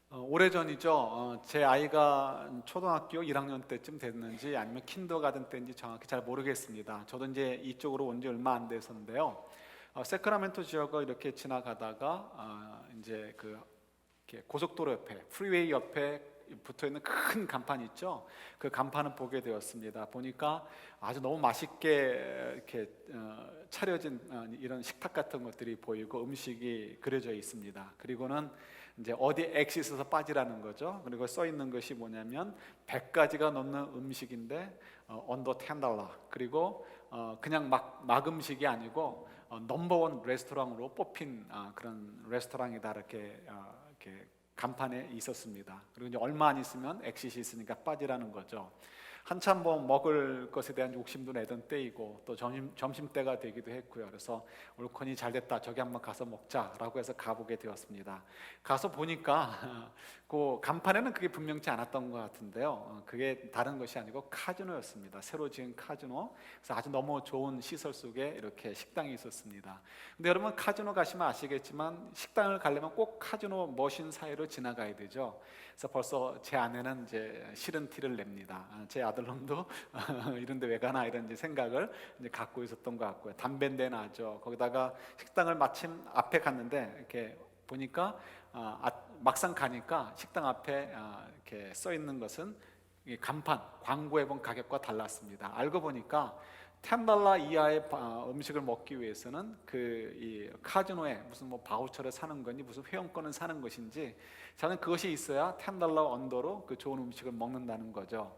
오래전이죠. 제 아이가 초등학교 1학년 때쯤 됐는지 아니면 킨더가든 때인지 정확히 잘 모르겠습니다. 저도 이제 이쪽으로 온 지 얼마 안 돼서인데요. 세크라멘토 지역을 이렇게 지나가다가 이제 이렇게 고속도로 옆에, 프리웨이 옆에 붙어 있는 큰 간판 있죠. 그 간판을 보게 되었습니다. 보니까 아주 너무 맛있게 이렇게 차려진 이런 식탁 같은 것들이 보이고 음식이 그려져 있습니다. 그리고는 이제 어디 엑시스에서 빠지라는 거죠. 그리고 써 있는 것이 뭐냐면 100가지가 넘는 음식인데 언더 10달러. 그리고 그냥 막 음식이 아니고 넘버원 레스토랑으로 뽑힌 그런 레스토랑이다 이렇게 간판에 있었습니다. 그리고 이제 얼마 안 있으면 엑시스 있으니까 빠지라는 거죠. 한참 뭐 먹을 것에 대한 욕심도 내던 때이고 또 점심 때가 되기도 했고요. 그래서 올코니 잘 됐다, 저기 한번 가서 먹자라고 해서 가보게 되었습니다. 가서 보니까 그 간판에는 그게 분명치 않았던 것 같은데요. 그게 다른 것이 아니고 카지노였습니다. 새로 지은 카지노. 그래서 아주 너무 좋은 시설 속에 이렇게 식당이 있었습니다. 근데 여러분, 카지노 가시면 아시겠지만 식당을 가려면 꼭 카지노 머신 사이로 지나가야 되죠. 그래서 벌써 제 아내는 이제 싫은 티를 냅니다. 제 아들놈도 이런데 왜 가나 이런 이제 생각을 이제 갖고 있었던 것 같고요. 담배인데 나죠. 거기다가 식당을 마침 앞에 갔는데 이렇게 보니까 막상 가니까 식당 앞에 이렇게 써 있는 것은 이 간판, 광고해 본 가격과 달랐습니다. 알고 보니까 10달러 이하의 음식을 먹기 위해서는 이 카지노에 무슨 뭐 바우처를 사는 건지 무슨 회원권을 사는 것인지 저는 그것이 있어야 10달러 언더로 그 좋은 음식을 먹는다는 거죠.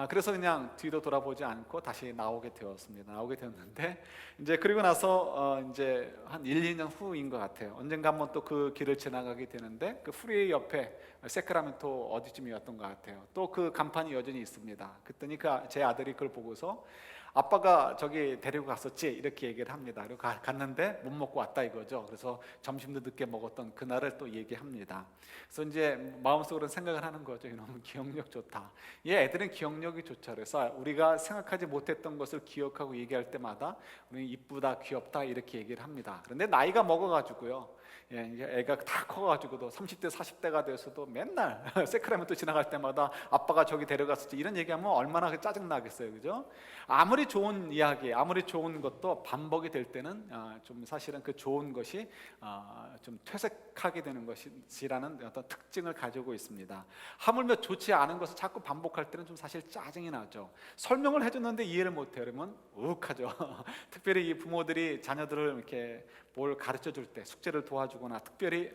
그래서 그냥 뒤도 돌아보지 않고 다시 나오게 되었습니다. 나오게 되었는데 이제 그리고 나서 이제 한 1, 2년 후인 것 같아요. 언젠가 한번 또 그 길을 지나가게 되는데 그 프리웨이 옆에 세크라멘토 어디쯤이었던 것 같아요. 또 그 간판이 여전히 있습니다. 그랬더니 제 아들이 그걸 보고서 아빠가 저기 데리고 갔었지 이렇게 얘기를 합니다. 그리고 갔는데 못 먹고 왔다 이거죠. 그래서 점심도 늦게 먹었던 그날을 또 얘기합니다. 그래서 이제 마음속으로 생각을 하는 거죠. 이놈은 기억력 좋다. 애들은 기억력이 좋죠. 그래서 우리가 생각하지 못했던 것을 기억하고 얘기할 때마다 우리 이쁘다, 귀엽다 이렇게 얘기를 합니다. 그런데 나이가 먹어가지고요. 애가 다 커가지고도 30대 40대가 돼서도 맨날 세크라멘토 지나갈 때마다 아빠가 저기 데려갔었지 이런 얘기하면 얼마나 짜증나겠어요, 그죠? 아무리 좋은 이야기, 아무리 좋은 것도 반복이 될 때는 좀 사실은 그 좋은 것이 좀 퇴색하게 되는 것이라는 어떤 특징을 가지고 있습니다. 하물며 좋지 않은 것을 자꾸 반복할 때는 좀 사실 짜증이 나죠. 설명을 해줬는데 이해를 못해요. 그러면 욱하죠. 특별히 이 부모들이 자녀들을 이렇게 뭘 가르쳐 줄 때, 숙제를 도와주거나 특별히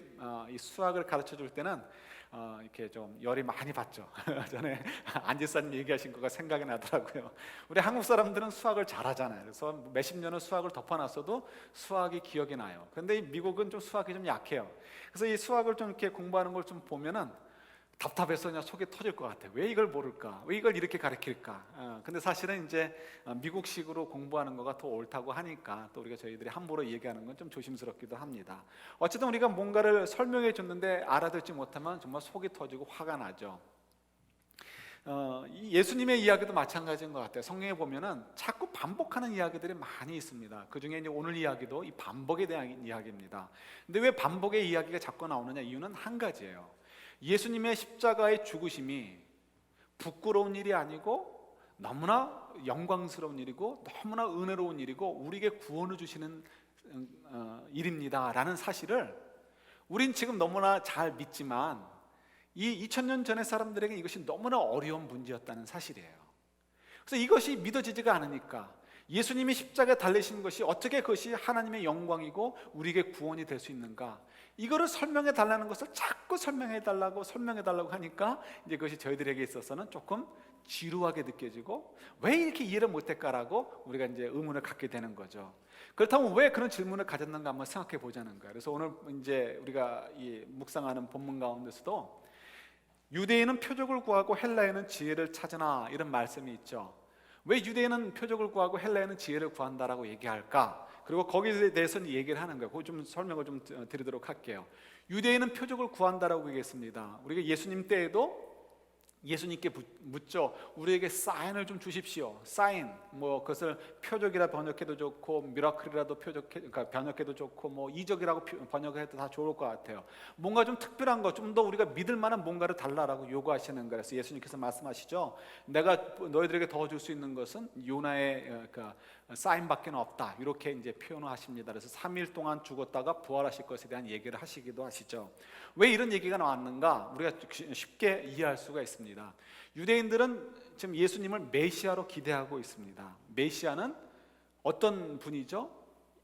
이 수학을 가르쳐 줄 때는 이렇게 좀 열이 많이 받죠. 전에 안지사님 얘기하신 거가 생각이 나더라고요. 우리 한국 사람들은 수학을 잘하잖아요. 그래서 몇십 년을 수학을 덮어놨어도 수학이 기억이 나요. 그런데 미국은 좀 수학이 좀 약해요. 그래서 이 수학을 좀 이렇게 공부하는 걸 좀 보면은 답답해서 그냥 속이 터질 것 같아요. 왜 이걸 모를까? 왜 이걸 이렇게 가르칠까? 근데 사실은 이제 미국식으로 공부하는 거가 더 옳다고 하니까 또 저희들이 함부로 얘기하는 건 좀 조심스럽기도 합니다. 어쨌든 우리가 뭔가를 설명해 줬는데 알아듣지 못하면 정말 속이 터지고 화가 나죠. 예수님의 이야기도 마찬가지인 것 같아요. 성경에 보면은 자꾸 반복하는 이야기들이 많이 있습니다. 그 중에 이제 오늘 이야기도 이 반복에 대한 이야기입니다. 근데 왜 반복의 이야기가 자꾸 나오느냐? 이유는 한 가지예요. 예수님의 십자가의 죽으심이 부끄러운 일이 아니고 너무나 영광스러운 일이고 너무나 은혜로운 일이고 우리에게 구원을 주시는 일입니다 라는 사실을 우린 지금 너무나 잘 믿지만 이 2000년 전의 사람들에게 이것이 너무나 어려운 문제였다는 사실이에요. 그래서 이것이 믿어지지가 않으니까 예수님이 십자가에 달리신 것이 어떻게 그것이 하나님의 영광이고 우리에게 구원이 될 수 있는가, 이거를 설명해 달라는 것을 자꾸 설명해 달라고 하니까 이제 그것이 저희들에게 있어서는 조금 지루하게 느껴지고 왜 이렇게 이해를 못할까라고 우리가 이제 의문을 갖게 되는 거죠. 그렇다면 왜 그런 질문을 가졌는가 한번 생각해 보자는 거예요. 그래서 오늘 이제 우리가 이 묵상하는 본문 가운데서도 유대인은 표적을 구하고 헬라인은 지혜를 찾으나 이런 말씀이 있죠. 왜 유대인은 표적을 구하고 헬라인은 지혜를 구한다라고 얘기할까? 그리고 거기에 대해서는 얘기를 하는 거예요. 그거 좀 설명을 좀 드리도록 할게요. 유대인은 표적을 구한다라고 얘기했습니다. 우리가 예수님 때에도 예수님께 묻죠. 우리에게 사인을 좀 주십시오. 사인, 뭐 그것을 표적이라 번역해도 좋고 미라클이라도 그러니까 번역해도 좋고 뭐 이적이라고 번역해도 다 좋을 것 같아요. 뭔가 좀 특별한 것, 좀 더 우리가 믿을 만한 뭔가를 달라라고 요구하시는 거예요. 그래서 예수님께서 말씀하시죠. 내가 너희들에게 더 줄 수 있는 것은 요나의 그러니까 사인밖에 없다. 이렇게 이제 표현을 하십니다. 그래서 3일 동안 죽었다가 부활하실 것에 대한 얘기를 하시기도 하시죠. 왜 이런 얘기가 나왔는가? 우리가 쉽게 이해할 수가 있습니다. 유대인들은 지금 예수님을 메시아로 기대하고 있습니다. 메시아는 어떤 분이죠?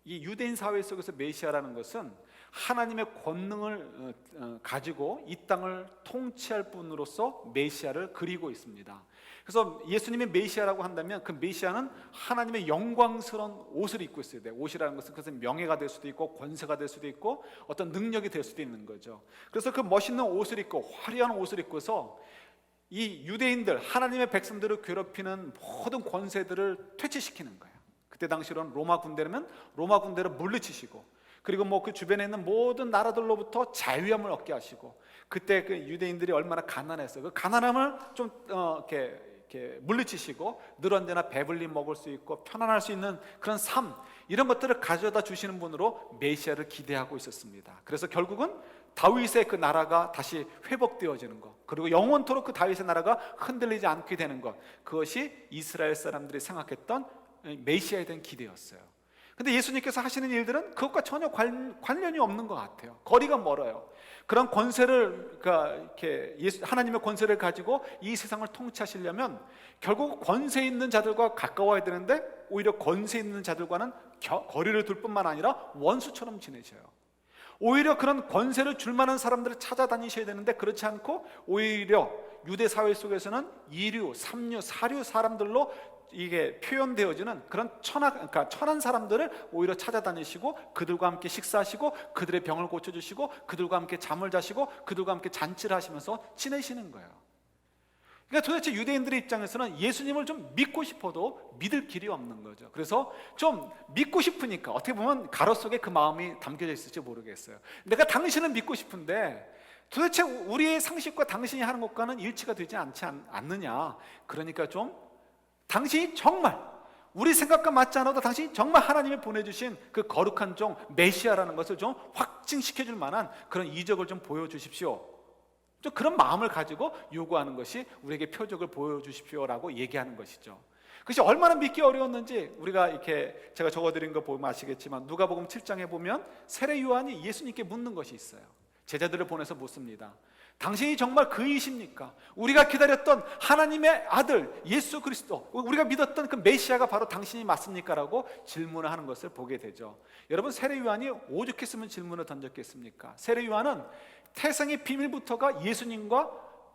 이 유대인 사회 속에서 메시아라는 것은 하나님의 권능을 가지고 이 땅을 통치할 분으로서 메시아를 그리고 있습니다. 그래서 예수님의 메시아라고 한다면 그 메시아는 하나님의 영광스러운 옷을 입고 있어야 돼요. 옷이라는 것은 그것은 명예가 될 수도 있고 권세가 될 수도 있고 어떤 능력이 될 수도 있는 거죠. 그래서 그 멋있는 옷을 입고 화려한 옷을 입고서 이 유대인들, 하나님의 백성들을 괴롭히는 모든 권세들을 퇴치시키는 거예요. 그때 당시로는 로마 군대라면 로마 군대를 물리치시고, 그리고 뭐 그 주변에 있는 모든 나라들로부터 자유함을 얻게 하시고, 그때 그 유대인들이 얼마나 가난했어요. 그 가난함을 좀 이렇게 물리치시고 늘 언제나 배불리 먹을 수 있고 편안할 수 있는 그런 삶, 이런 것들을 가져다 주시는 분으로 메시아를 기대하고 있었습니다. 그래서 결국은 다윗의 그 나라가 다시 회복되어지는 것, 그리고 영원토록 그 다윗의 나라가 흔들리지 않게 되는 것, 그것이 이스라엘 사람들이 생각했던 메시아에 대한 기대였어요. 근데 예수님께서 하시는 일들은 그것과 전혀 관련이 없는 것 같아요. 거리가 멀어요. 그런 권세를, 그러니까 이렇게 하나님의 권세를 가지고 이 세상을 통치하시려면 결국 권세 있는 자들과 가까워야 되는데 오히려 권세 있는 자들과는 거리를 둘 뿐만 아니라 원수처럼 지내셔요. 오히려 그런 권세를 줄 만한 사람들을 찾아다니셔야 되는데 그렇지 않고 오히려 유대 사회 속에서는 이류, 삼류, 사류 사람들로 이게 표현되어지는 그런 그러니까 천한 사람들을 오히려 찾아다니시고 그들과 함께 식사하시고 그들의 병을 고쳐주시고 그들과 함께 잠을 자시고 그들과 함께 잔치를 하시면서 지내시는 거예요. 그러니까 도대체 유대인들의 입장에서는 예수님을 좀 믿고 싶어도 믿을 길이 없는 거죠. 그래서 좀 믿고 싶으니까 어떻게 보면 가로 속에 그 마음이 담겨져 있을지 모르겠어요. 내가 당신을 믿고 싶은데 도대체 우리의 상식과 당신이 하는 것과는 일치가 되지 않느냐. 그러니까 좀 당신이 정말 우리 생각과 맞지 않아도 당신이 정말 하나님이 보내주신 그 거룩한 종 메시아라는 것을 좀 확증시켜줄 만한 그런 이적을 좀 보여주십시오. 좀 그런 마음을 가지고 요구하는 것이 우리에게 표적을 보여주십시오라고 얘기하는 것이죠. 그것이 얼마나 믿기 어려웠는지 우리가 이렇게 제가 적어드린 거 보면 아시겠지만 누가복음 7장에 보면 세례 요한이 예수님께 묻는 것이 있어요. 제자들을 보내서 묻습니다. 당신이 정말 그이십니까? 우리가 기다렸던 하나님의 아들 예수 그리스도, 우리가 믿었던 그 메시아가 바로 당신이 맞습니까? 라고 질문을 하는 것을 보게 되죠. 여러분, 세례 요한이 오죽했으면 질문을 던졌겠습니까? 세례 요한은 태생의 비밀부터가 예수님과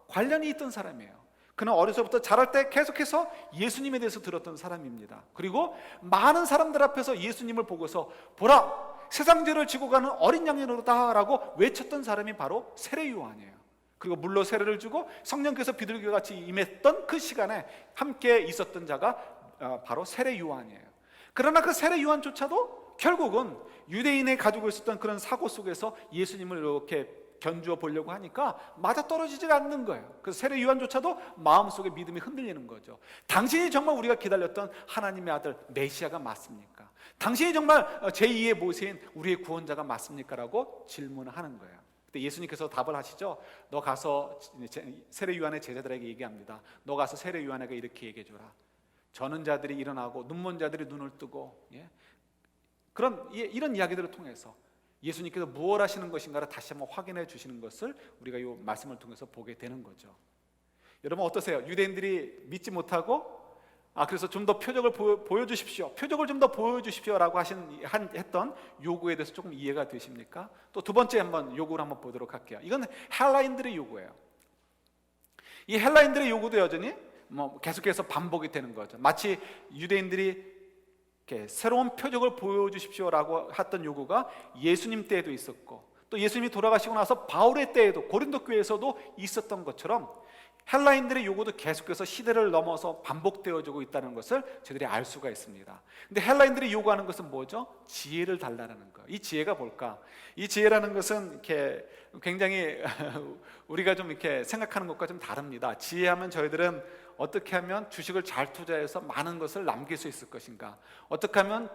관련이 있던 사람이에요. 그는 어려서부터 자랄 때 계속해서 예수님에 대해서 들었던 사람입니다. 그리고 많은 사람들 앞에서 예수님을 보고서 보라, 세상 죄를 지고 가는 어린 양이로다 라고 외쳤던 사람이 바로 세례 요한이에요. 그리고 물로 세례를 주고 성령께서 비둘기와 같이 임했던 그 시간에 함께 있었던 자가 바로 세례 요한이에요. 그러나 그 세례 요한조차도 결국은 유대인이 가지고 있었던 그런 사고 속에서 예수님을 이렇게 견주어 보려고 하니까 맞아떨어지지 않는 거예요. 그래서 세례 요한조차도 마음속에 믿음이 흔들리는 거죠. 당신이 정말 우리가 기다렸던 하나님의 아들 메시아가 맞습니까? 당신이 정말 제2의 모세인 우리의 구원자가 맞습니까? 라고 질문을 하는 거예요. 그때 예수님께서 답을 하시죠. 너 가서 세례 요한의 제자들에게 얘기합니다. 너 가서 세례 요한에게 이렇게 얘기해줘라. 저는 자들이 일어나고 눈먼 자들이 눈을 뜨고, 이런 이야기들을 통해서 예수님께서 무엇 하시는 것인가를 다시 한번 확인해 주시는 것을 우리가 이 말씀을 통해서 보게 되는 거죠. 여러분 어떠세요? 유대인들이 믿지 못하고 그래서 좀 더 표적을 보여주십시오. 표적을 좀 더 보여주십시오라고 했던 요구에 대해서 조금 이해가 되십니까? 또 두 번째 요구를 한번 보도록 할게요. 이건 헬라인들의 요구예요. 이 헬라인들의 요구도 여전히 계속해서 반복이 되는 거죠. 마치 유대인들이 이렇게 새로운 표적을 보여주십시오라고 했던 요구가 예수님 때에도 있었고 또 예수님이 돌아가시고 나서 바울의 때에도 고린도 교회에서도 있었던 것처럼 헬라인들의 요구도 계속해서 시대를 넘어서 반복되어지고 있다는 것을 저희들이 알 수가 있습니다. 근데 헬라인들이 요구하는 것은 뭐죠? 지혜를 달라는 거. 이 지혜가 뭘까? 이 지혜라는 것은 이렇게 굉장히 우리가 좀 이렇게 생각하는 것과 좀 다릅니다. 지혜하면 저희들은 어떻게 하면 주식을 잘 투자해서 많은 것을 남길 수 있을 것인가? 어떻게 하면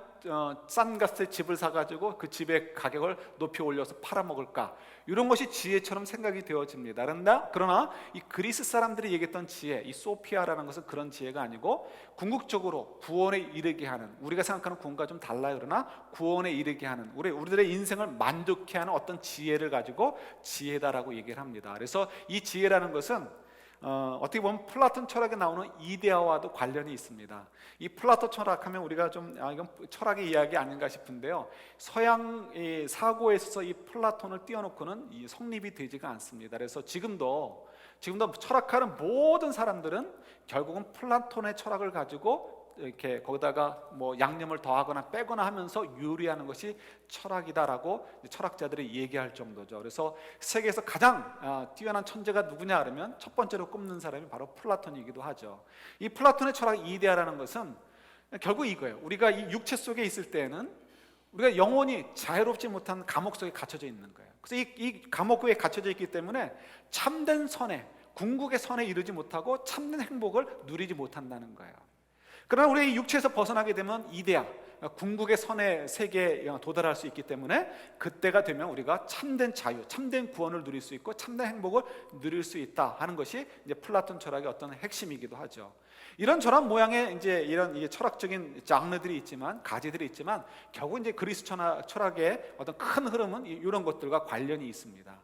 싼 값에 집을 사가지고 그 집의 가격을 높이 올려서 팔아먹을까? 이런 것이 지혜처럼 생각이 되어집니다. 그러나 이 그리스 사람들이 얘기했던 지혜, 이 소피아라는 것은 그런 지혜가 아니고 궁극적으로 구원에 이르게 하는, 우리가 생각하는 구원과 좀 달라요. 그러나 구원에 이르게 하는, 우리들의 인생을 만족해 하는 어떤 지혜를 가지고 지혜다라고 얘기를 합니다. 그래서 이 지혜라는 것은 어떻게 보면 플라톤 철학에 나오는 이데아와도 관련이 있습니다. 이 플라톤 철학하면 우리가 좀 이건 철학의 이야기 아닌가 싶은데요. 서양 사고에 있어서 이 플라톤을 띄워놓고는 이 성립이 되지가 않습니다. 그래서 지금도 철학하는 모든 사람들은 결국은 플라톤의 철학을 가지고 이렇게 거기다가 뭐 양념을 더하거나 빼거나 하면서 요리하는 것이 철학이다라고 철학자들이 얘기할 정도죠. 그래서 세계에서 가장 뛰어난 천재가 누구냐 그러면 첫 번째로 꼽는 사람이 바로 플라톤이기도 하죠. 이 플라톤의 철학 이데아라는 것은 결국 이거예요. 우리가 이 육체 속에 있을 때에는 우리가 영원히 자유롭지 못한 감옥 속에 갇혀져 있는 거예요. 그래서 이 감옥 속에 갇혀져 있기 때문에 참된 선에, 궁극의 선에 이르지 못하고 참된 행복을 누리지 못한다는 거예요. 그러나 우리가 이 육체에서 벗어나게 되면 이데아, 궁극의 선의 세계에 도달할 수 있기 때문에 그때가 되면 우리가 참된 자유, 참된 구원을 누릴 수 있고 참된 행복을 누릴 수 있다 하는 것이 이제 플라톤 철학의 어떤 핵심이기도 하죠. 이런 저런 모양의 이제 이런 철학적인 장르들이 있지만, 가지들이 있지만 결국 이제 그리스 철학의 어떤 큰 흐름은 이런 것들과 관련이 있습니다.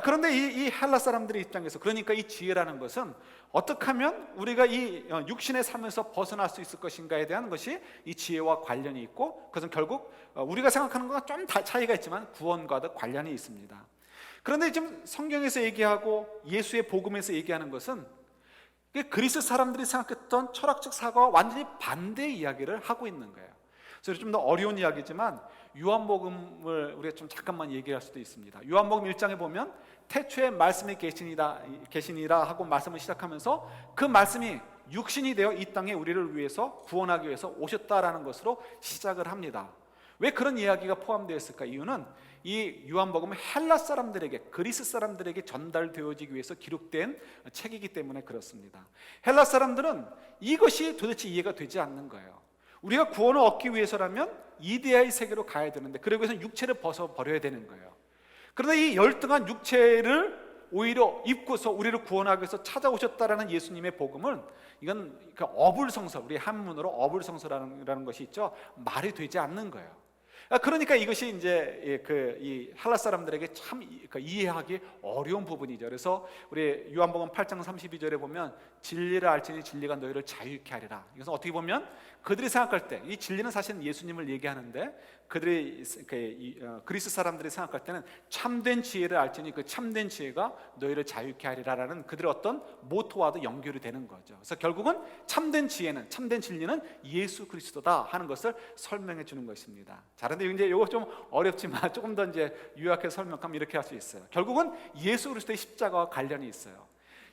그런데 이 헬라 사람들의 입장에서, 그러니까 이 지혜라는 것은 어떻게 하면 우리가 이 육신의 삶에서 벗어날 수 있을 것인가에 대한 것이 이 지혜와 관련이 있고, 그것은 결국 우리가 생각하는 것과 좀 차이가 있지만 구원과도 관련이 있습니다. 그런데 지금 성경에서 얘기하고 예수의 복음에서 얘기하는 것은 그리스 사람들이 생각했던 철학적 사고와 완전히 반대의 이야기를 하고 있는 거예요. 그래서 좀 더 어려운 이야기지만 요한복음을 우리가 좀 잠깐만 얘기할 수도 있습니다. 요한복음 1장에 보면 태초에 말씀이 계시니라 하고 말씀을 시작하면서 그 말씀이 육신이 되어 이 땅에 우리를 위해서 구원하기 위해서 오셨다라는 것으로 시작을 합니다. 왜 그런 이야기가 포함되어 있을까? 이유는 이 요한복음은 헬라 사람들에게, 그리스 사람들에게 전달되어지기 위해서 기록된 책이기 때문에 그렇습니다. 헬라 사람들은 이것이 도대체 이해가 되지 않는 거예요. 우리가 구원을 얻기 위해서라면 이데아의 세계로 가야 되는데, 그러기 위해서는 육체를 벗어버려야 되는 거예요. 그런데 이 열등한 육체를 오히려 입고서 우리를 구원하기 위해서 찾아오셨다라는 예수님의 복음은, 이건 어불성설, 우리 한문으로 어불성설이라는 것이 있죠. 말이 되지 않는 거예요. 그러니까 이것이 이제 이 헬라 사람들에게 참 이해하기 어려운 부분이죠. 그래서 우리 요한복음 8장 32절에 보면 진리를 알지니 진리가 너희를 자유케 하리라. 이것은 어떻게 보면 그들이 생각할 때, 이 진리는 사실은 예수님을 얘기하는데, 그들이 그리스 사람들이 생각할 때는 참된 지혜를 알지니 그 참된 지혜가 너희를 자유케 하리라라는 그들의 어떤 모토와도 연결이 되는 거죠. 그래서 결국은 참된 지혜는, 참된 진리는 예수 그리스도다 하는 것을 설명해 주는 것입니다. 자, 그런데 이제 이거 좀 어렵지만 조금 더 이제 요약해서 설명하면 이렇게 할 수 있어요. 결국은 예수 그리스도의 십자가와 관련이 있어요.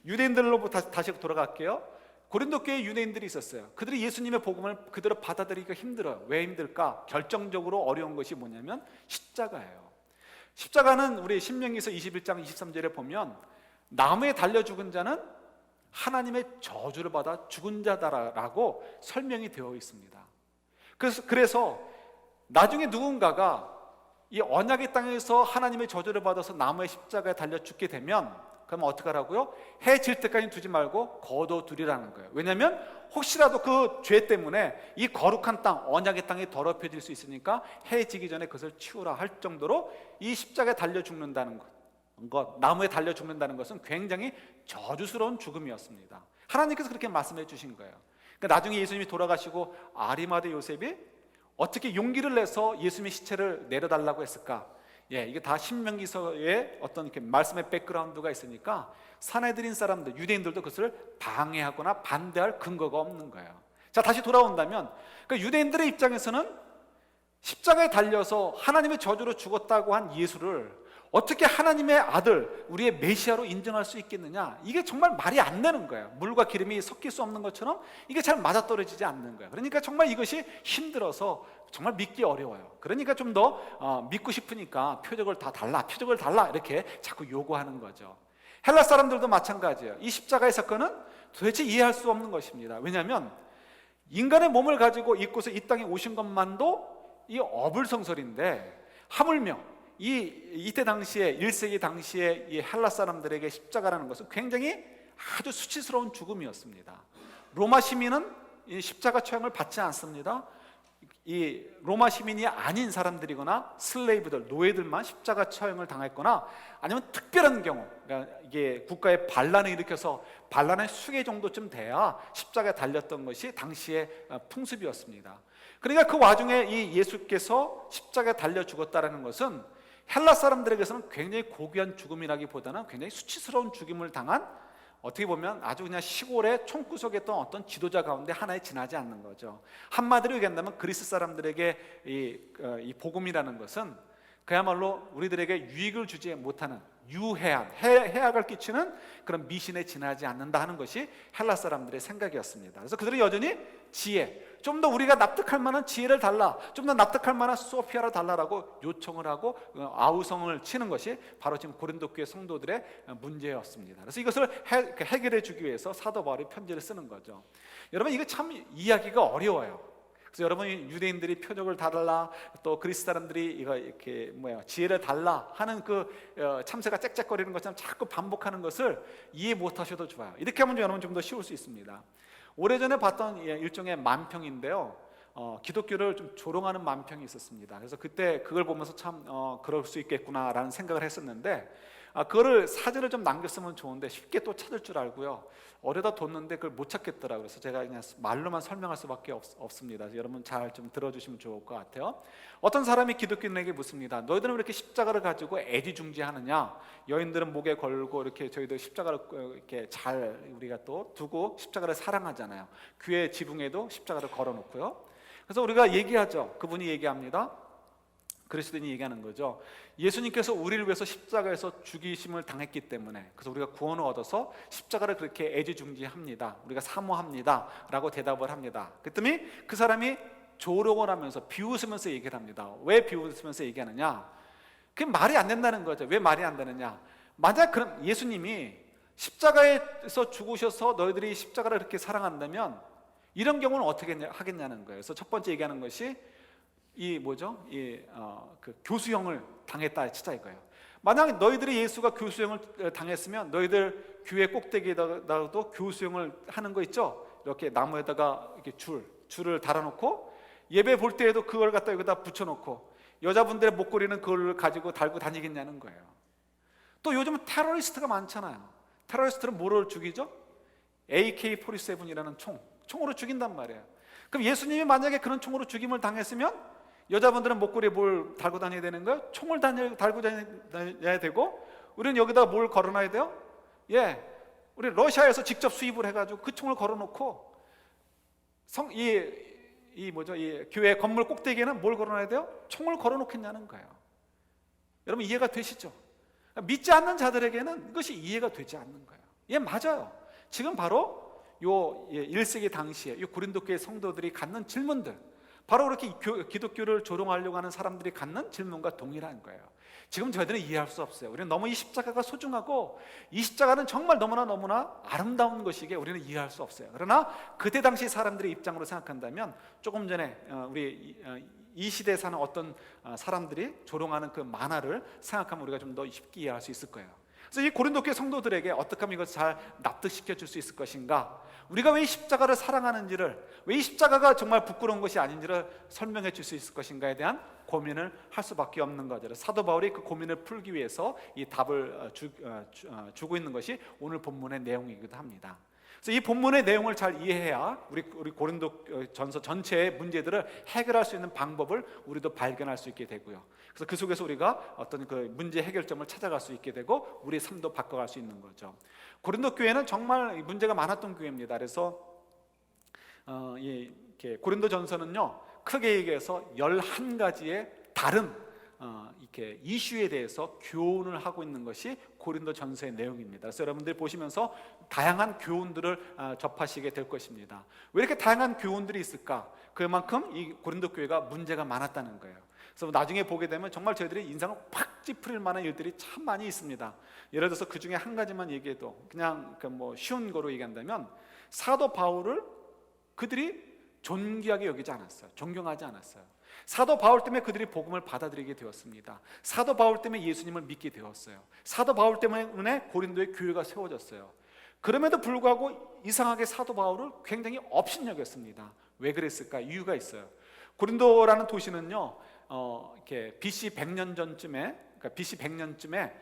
유대인들로 다시 돌아갈게요. 고린도 교회에 유대인들이 있었어요. 그들이 예수님의 복음을 그대로 받아들이기가 힘들어요. 왜 힘들까? 결정적으로 어려운 것이 뭐냐면 십자가예요. 십자가는 우리 신명기서 21장 23절에 보면 나무에 달려 죽은 자는 하나님의 저주를 받아 죽은 자다라고 설명이 되어 있습니다. 그래서 나중에 누군가가 이 언약의 땅에서 하나님의 저주를 받아서 나무의 십자가에 달려 죽게 되면, 그러면 어떻게 하라고요? 해 질 때까지 두지 말고 거둬두리라는 거예요. 왜냐하면 혹시라도 그 죄 때문에 이 거룩한 땅, 언약의 땅이 더럽혀질 수 있으니까 해 지기 전에 그것을 치우라 할 정도로 이 십자가에 달려 죽는다는 것, 나무에 달려 죽는다는 것은 굉장히 저주스러운 죽음이었습니다. 하나님께서 그렇게 말씀해 주신 거예요. 그러니까 나중에 예수님이 돌아가시고 아리마대 요셉이 어떻게 용기를 내서 예수님의 시체를 내려달라고 했을까? 이게 다 신명기서의 어떤 이렇게 말씀의 백그라운드가 있으니까 산헤드린 사람들, 유대인들도 그것을 방해하거나 반대할 근거가 없는 거예요. 자, 다시 돌아온다면 유대인들의 입장에서는 십자가에 달려서 하나님의 저주로 죽었다고 한 예수를 어떻게 하나님의 아들, 우리의 메시아로 인정할 수 있겠느냐? 이게 정말 말이 안 되는 거예요. 물과 기름이 섞일 수 없는 것처럼 이게 잘 맞아떨어지지 않는 거예요. 그러니까 정말 이것이 힘들어서 정말 믿기 어려워요. 그러니까 좀 더 믿고 싶으니까 표적을 달라 이렇게 자꾸 요구하는 거죠. 헬라 사람들도 마찬가지예요. 이 십자가의 사건은 도대체 이해할 수 없는 것입니다. 왜냐하면 인간의 몸을 가지고 입고서 이 땅에 오신 것만도 이 어불성설인데, 하물며 이때 당시에 1세기 당시에 이 헬라 사람들에게 십자가라는 것은 굉장히 아주 수치스러운 죽음이었습니다. 로마 시민은 이 십자가 처형을 받지 않습니다. 이 로마 시민이 아닌 사람들이거나 슬레이브들, 노예들만 십자가 처형을 당했거나, 아니면 특별한 경우, 그러니까 이게 국가에 반란을 일으켜서 반란의 수계 정도쯤 돼야 십자가에 달렸던 것이 당시의 풍습이었습니다. 그러니까 그 와중에 이 예수께서 십자가에 달려 죽었다는 것은 헬라 사람들에게서는 굉장히 고귀한 죽음이라기보다는 굉장히 수치스러운 죽임을 당한, 어떻게 보면 아주 그냥 시골의 총구석에 있던 어떤 지도자 가운데 하나에 지나지 않는 거죠. 한마디로 얘기한다면 그리스 사람들에게 이 복음이라는 것은 그야말로 우리들에게 유익을 주지 못하는 해악을 끼치는 그런 미신에 지나지 않는다 하는 것이 헬라 사람들의 생각이었습니다. 그래서 그들은 여전히 지혜, 좀 더 우리가 납득할 만한 지혜를 달라, 좀 더 납득할 만한 소피아를 달라라고 요청을 하고 아우성을 치는 것이 바로 지금 고린도 교회 성도들의 문제였습니다. 그래서 이것을 해결해 주기 위해서 사도 바울이 편지를 쓰는 거죠. 여러분, 이거 참 이해하기가 어려워요. 그래서 여러분이 유대인들이 표적을 달라, 또 그리스 사람들이 이거 이렇게 지혜를 달라 하는 그 참새가 짹짹거리는 것처럼 자꾸 반복하는 것을 이해 못하셔도 좋아요. 이렇게 하면 여러분 좀 더 쉬울 수 있습니다. 오래전에 봤던 일종의 만평인데요, 기독교를 좀 조롱하는 만평이 있었습니다. 그래서 그때 그걸 보면서 참 그럴 수 있겠구나라는 생각을 했었는데, 그거를 사진을 좀 남겼으면 좋은데 쉽게 또 찾을 줄 알고요, 어려다 뒀는데 그걸 못 찾겠더라고요. 그래서 제가 그냥 말로만 설명할 수밖에 없습니다. 여러분 잘 좀 들어주시면 좋을 것 같아요. 어떤 사람이 기독교인에게 묻습니다. 너희들은 왜 이렇게 십자가를 가지고 애지중지하느냐? 여인들은 목에 걸고 이렇게 저희들 십자가를 이렇게 잘 우리가 또 두고 십자가를 사랑하잖아요. 교회 지붕에도 십자가를 걸어놓고요. 그래서 우리가 얘기하죠. 그분이 얘기합니다. 그리스도인이 얘기하는 거죠. 예수님께서 우리를 위해서 십자가에서 죽이심을 당했기 때문에, 그래서 우리가 구원을 얻어서 십자가를 그렇게 애지중지합니다, 우리가 사모합니다 라고 대답을 합니다. 그랬더니 그 사람이 조롱을 하면서 비웃으면서 얘기를 합니다. 왜 비웃으면서 얘기하느냐? 그게 말이 안 된다는 거죠. 왜 말이 안 되느냐? 만약 그럼 예수님이 십자가에서 죽으셔서 너희들이 십자가를 그렇게 사랑한다면 이런 경우는 어떻게 하겠냐는 거예요. 그래서 첫 번째 얘기하는 것이 그 교수형을 당했다 치자 이거예요. 만약 너희들이 예수가 교수형을 당했으면 너희들 교회 꼭대기에다가도 교수형을 하는 거 있죠? 이렇게 나무에다가 이렇게 줄을 달아놓고 예배 볼 때에도 그걸 갖다 여기다 붙여놓고 여자분들의 목걸이는 그걸 가지고 달고 다니겠냐는 거예요. 또 요즘은 테러리스트가 많잖아요. 테러리스트는 뭐를 죽이죠? AK-47이라는 총으로 죽인단 말이에요. 그럼 예수님이 만약에 그런 총으로 죽임을 당했으면 여자분들은 목걸이에 뭘 달고 다녀야 되는 거예요? 총을 달고 다녀야 되고, 우리는 여기다 뭘 걸어놔야 돼요? 우리 러시아에서 직접 수입을 해가지고 그 총을 걸어놓고 이 교회 건물 꼭대기에는 뭘 걸어놔야 돼요? 총을 걸어놓겠냐는 거예요. 여러분 이해가 되시죠? 믿지 않는 자들에게는 이것이 이해가 되지 않는 거예요. 맞아요. 지금 바로 1세기 당시에 이 고린도 교회 성도들이 갖는 질문들, 바로 그렇게 기독교를 조롱하려고 하는 사람들이 갖는 질문과 동일한 거예요. 지금 저희들은 이해할 수 없어요. 우리는 너무 이 십자가가 소중하고 이 십자가는 정말 너무나 아름다운 것이기에 우리는 이해할 수 없어요. 그러나 그때 당시 사람들의 입장으로 생각한다면, 조금 전에 우리 이 시대에 사는 어떤 사람들이 조롱하는 그 만화를 생각하면 우리가 좀 더 쉽게 이해할 수 있을 거예요. 그래서 이 고린도 교회 성도들에게 어떻게 하면 이것을 잘 납득시켜 줄 수 있을 것인가, 우리가 왜 이 십자가를 사랑하는지를, 왜 이 십자가가 정말 부끄러운 것이 아닌지를 설명해 줄 수 있을 것인가에 대한 고민을 할 수밖에 없는 거죠. 사도 바울이 그 고민을 풀기 위해서 이 답을 주고 있는 것이 오늘 본문의 내용이기도 합니다. 그래서 이 본문의 내용을 잘 이해해야 우리 고린도 전서 전체의 문제들을 해결할 수 있는 방법을 우리도 발견할 수 있게 되고요. 그래서 그 속에서 우리가 어떤 그 문제 해결점을 찾아갈 수 있게 되고 우리의 삶도 바꿔갈 수 있는 거죠. 고린도 교회는 정말 문제가 많았던 교회입니다. 그래서 고린도 전서는요, 크게 얘기해서 11가지의 다른 이렇게 이슈에 대해서 교훈을 하고 있는 것이 고린도전서의 내용입니다. 그래서 여러분들이 보시면서 다양한 교훈들을 접하시게 될 것입니다. 왜 이렇게 다양한 교훈들이 있을까? 그만큼 이 고린도 교회가 문제가 많았다는 거예요. 그래서 나중에 보게 되면 정말 저희들이 인상을 팍 찌푸릴 만한 일들이 참 많이 있습니다. 예를 들어서 그 중에 한 가지만 얘기해도 그냥 뭐 쉬운 거로 얘기한다면 사도 바울을 그들이 존귀하게 여기지 않았어요. 존경하지 않았어요. 사도 바울 때문에 그들이 복음을 받아들이게 되었습니다. 사도 바울 때문에 예수님을 믿게 되었어요. 사도 바울 때문에 고린도의 교회가 세워졌어요. 그럼에도 불구하고 이상하게 사도 바울을 굉장히 업신여겼습니다. 왜 그랬을까? 이유가 있어요. 고린도라는 도시는요, 이렇게 BC 100년 전쯤에, 그러니까 BC 100년쯤에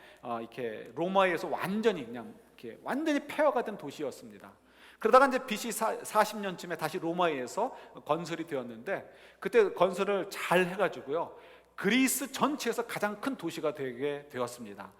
이렇게 로마에서 완전히 폐허가 된 도시였습니다. 그러다가 이제 BC 40년쯤에 다시 로마에 의해서 건설이 되었는데, 그때 건설을 잘 해가지고요, 그리스 전체에서 가장 큰 도시가 되게 되었습니다.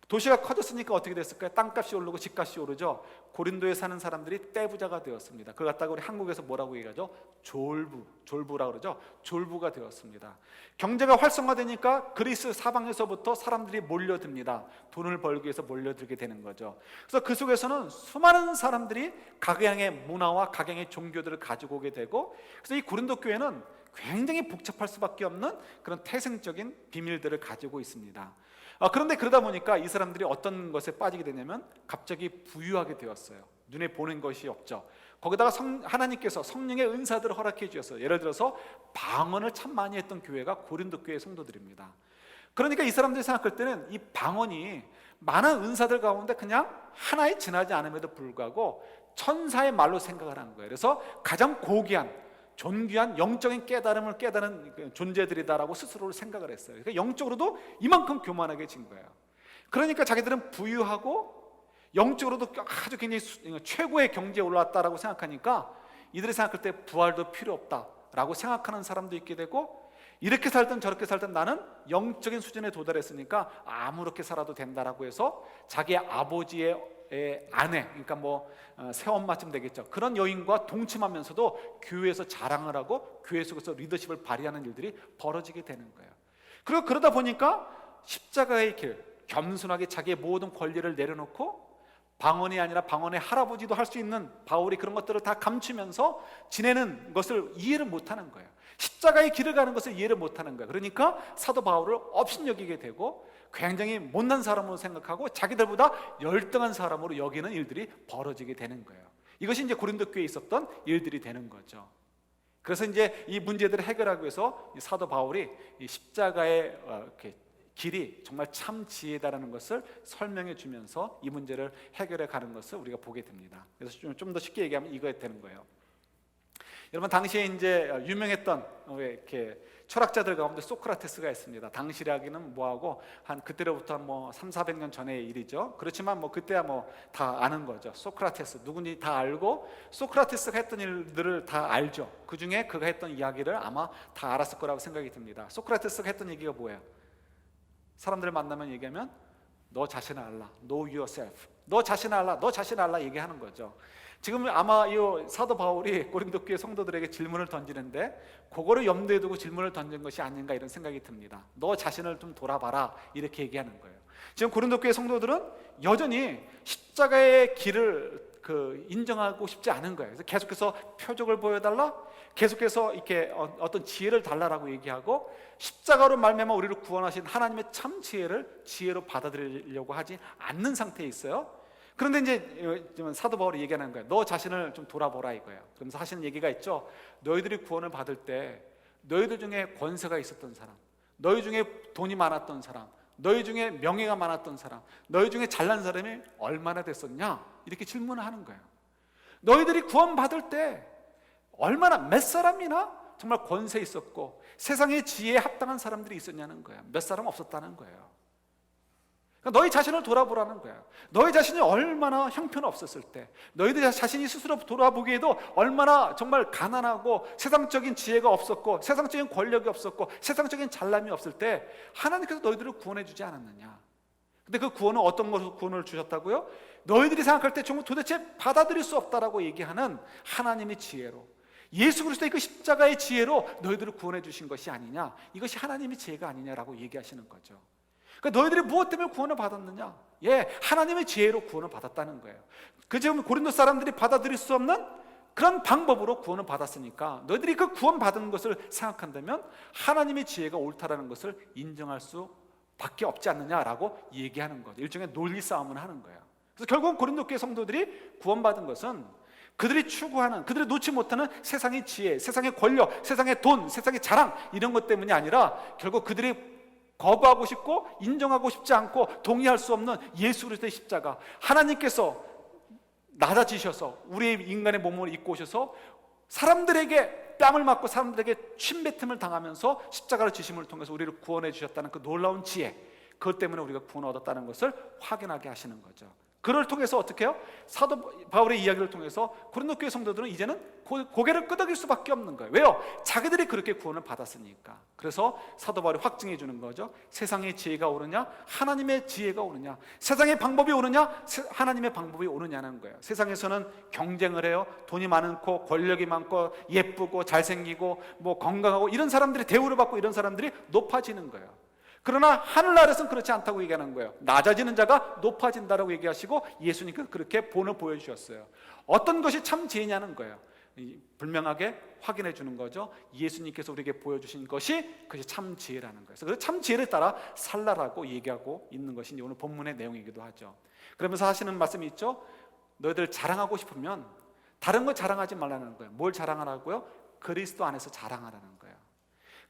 도시가 커졌으니까 어떻게 됐을까요? 땅값이 오르고 집값이 오르죠. 고린도에 사는 사람들이 떼부자가 되었습니다. 그걸 갖다가 우리 한국에서 뭐라고 얘기하죠? 졸부라고 그러죠. 졸부가 되었습니다. 경제가 활성화되니까 그리스 사방에서부터 사람들이 몰려듭니다. 돈을 벌기 위해서 몰려들게 되는 거죠. 그래서 그 속에서는 수많은 사람들이 각양의 문화와 각양의 종교들을 가지고 오게 되고, 그래서 이 고린도 교회는 굉장히 복잡할 수밖에 없는 그런 태생적인 비밀들을 가지고 있습니다. 그런데 그러다 보니까 이 사람들이 어떤 것에 빠지게 되냐면 갑자기 부유하게 되었어요. 눈에 보는 것이 없죠. 거기다가 하나님께서 성령의 은사들을 허락해 주셨어요. 예를 들어서 방언을 참 많이 했던 교회가 고린도 교회 성도들입니다. 그러니까 이 사람들이 생각할 때는 이 방언이 많은 은사들 가운데 그냥 하나에 지나지 않음에도 불구하고 천사의 말로 생각을 하는 거예요. 그래서 가장 고귀한 존귀한 영적인 깨달음을 깨달은 존재들이다라고 스스로를 생각을 했어요. 그러니까 영적으로도 이만큼 교만하게 진 거예요. 그러니까 자기들은 부유하고 영적으로도 아주 굉장히 최고의 경지에 올라왔다라고 생각하니까 이들이 생각할 때 부활도 필요 없다라고 생각하는 사람도 있게 되고, 이렇게 살든 저렇게 살든 나는 영적인 수준에 도달했으니까 아무렇게 살아도 된다라고 해서 자기의 아버지의 아내, 그러니까 새엄마쯤 되겠죠. 그런 여인과 동침하면서도 교회에서 자랑을 하고 교회 속에서 리더십을 발휘하는 일들이 벌어지게 되는 거예요. 그리고 그러다 보니까 십자가의 길, 겸손하게 자기의 모든 권리를 내려놓고 방언이 아니라 방언의 할아버지도 할 수 있는 바울이 그런 것들을 다 감추면서 지내는 것을 이해를 못하는 거예요. 십자가의 길을 가는 것을 이해를 못하는 거예요. 그러니까 사도 바울을 업신여기게 되고 굉장히 못난 사람으로 생각하고 자기들보다 열등한 사람으로 여기는 일들이 벌어지게 되는 거예요. 이것이 이제 고린도 교회에 있었던 일들이 되는 거죠. 그래서 이제 이 문제들을 해결하기 위해서 사도 바울이 이 십자가의 길이 정말 참 지혜다라는 것을 설명해 주면서 이 문제를 해결해 가는 것을 우리가 보게 됩니다. 그래서 좀 더 쉽게 얘기하면 이거에 되는 거예요. 여러분, 당시에 이제 유명했던 이렇게 철학자들 가운데 소크라테스가 있습니다. 당시라기는 뭐하고 그때로부터 300-400년 전의 일이죠. 그렇지만 그때야 다 아는 거죠. 소크라테스 누군지 다 알고, 소크라테스가 했던 일들을 다 알죠. 그 중에 그가 했던 이야기를 아마 다 알았을 거라고 생각이 듭니다. 소크라테스가 했던 얘기가 뭐예요? 사람들을 만나면 얘기하면 너 자신을 알라, know yourself. 너 자신을 알라, 너 자신을 알라 얘기하는 거죠. 지금 아마 이 사도 바울이 고린도 교회 성도들에게 질문을 던지는데 그거를 염두에 두고 질문을 던진 것이 아닌가 이런 생각이 듭니다. 너 자신을 좀 돌아봐라 이렇게 얘기하는 거예요. 지금 고린도 교회 성도들은 여전히 십자가의 길을 인정하고 싶지 않은 거예요. 그래서 계속해서 표적을 보여달라, 계속해서 이렇게 어떤 지혜를 달라라고 얘기하고, 십자가로 말미암아 우리를 구원하신 하나님의 참 지혜로 받아들이려고 하지 않는 상태에 있어요. 그런데 이제 사도 바울이 얘기하는 거예요. 너 자신을 좀 돌아보라 이거예요. 그러면서 하시는 얘기가 있죠. 너희들이 구원을 받을 때 너희들 중에 권세가 있었던 사람, 너희 중에 돈이 많았던 사람, 너희 중에 명예가 많았던 사람, 너희 중에 잘난 사람이 얼마나 됐었냐 이렇게 질문을 하는 거예요. 너희들이 구원받을 때 얼마나 몇 사람이나 정말 권세 있었고 세상의 지혜에 합당한 사람들이 있었냐는 거예요. 몇 사람 없었다는 거예요. 그러니까 너희 자신을 돌아보라는 거예요. 너희 자신이 얼마나 형편없었을 때, 너희들 자신이 스스로 돌아보기에도 얼마나 정말 가난하고 세상적인 지혜가 없었고 세상적인 권력이 없었고 세상적인 잘남이 없을 때 하나님께서 너희들을 구원해 주지 않았느냐. 근데 그 구원은 어떤 것으로 구원을 주셨다고요? 너희들이 생각할 때 정말 도대체 받아들일 수 없다라고 얘기하는 하나님의 지혜로, 예수 그리스도의 그 십자가의 지혜로 너희들을 구원해 주신 것이 아니냐, 이것이 하나님의 지혜가 아니냐라고 얘기하시는 거죠. 그러니까 너희들이 무엇 때문에 구원을 받았느냐? 하나님의 지혜로 구원을 받았다는 거예요. 그 지금 고린도 사람들이 받아들일 수 없는 그런 방법으로 구원을 받았으니까 너희들이 그 구원받은 것을 생각한다면 하나님의 지혜가 옳다라는 것을 인정할 수밖에 없지 않느냐라고 얘기하는 거죠. 일종의 논리 싸움을 하는 거예요. 그래서 결국 고린도 교회 성도들이 구원받은 것은 그들이 추구하는, 그들이 놓지 못하는 세상의 지혜, 세상의 권력, 세상의 돈, 세상의 자랑, 이런 것 때문이 아니라 결국 그들이 거부하고 싶고 인정하고 싶지 않고 동의할 수 없는 예수 그리스도의 십자가, 하나님께서 낮아지셔서 우리의 인간의 몸을 입고 오셔서 사람들에게 뺨을 맞고 사람들에게 침뱉음을 당하면서 십자가를 지심을 통해서 우리를 구원해 주셨다는 그 놀라운 지혜, 그것 때문에 우리가 구원을 얻었다는 것을 확인하게 하시는 거죠. 그를 통해서 어떻게 해요? 사도 바울의 이야기를 통해서 고린도 교회 성도들은 이제는 고개를 끄덕일 수밖에 없는 거예요. 왜요? 자기들이 그렇게 구원을 받았으니까. 그래서 사도 바울이 확증해 주는 거죠. 세상의 지혜가 옳으냐, 하나님의 지혜가 옳으냐, 세상의 방법이 옳으냐, 하나님의 방법이 옳으냐는 거예요. 세상에서는 경쟁을 해요. 돈이 많고 권력이 많고 예쁘고 잘생기고 뭐 건강하고 이런 사람들이 대우를 받고 이런 사람들이 높아지는 거예요. 그러나 하늘나라에서는 그렇지 않다고 얘기하는 거예요. 낮아지는 자가 높아진다라고 얘기하시고 예수님께서 그렇게 본을 보여주셨어요. 어떤 것이 참 지혜냐는 거예요. 분명하게 확인해 주는 거죠. 예수님께서 우리에게 보여주신 것이 그것이 참 지혜라는 거예요. 그래서 참 지혜를 따라 살라라고 얘기하고 있는 것이 오늘 본문의 내용이기도 하죠. 그러면서 하시는 말씀이 있죠. 너희들 자랑하고 싶으면 다른 거 자랑하지 말라는 거예요. 뭘 자랑하라고요? 그리스도 안에서 자랑하라는 거예요.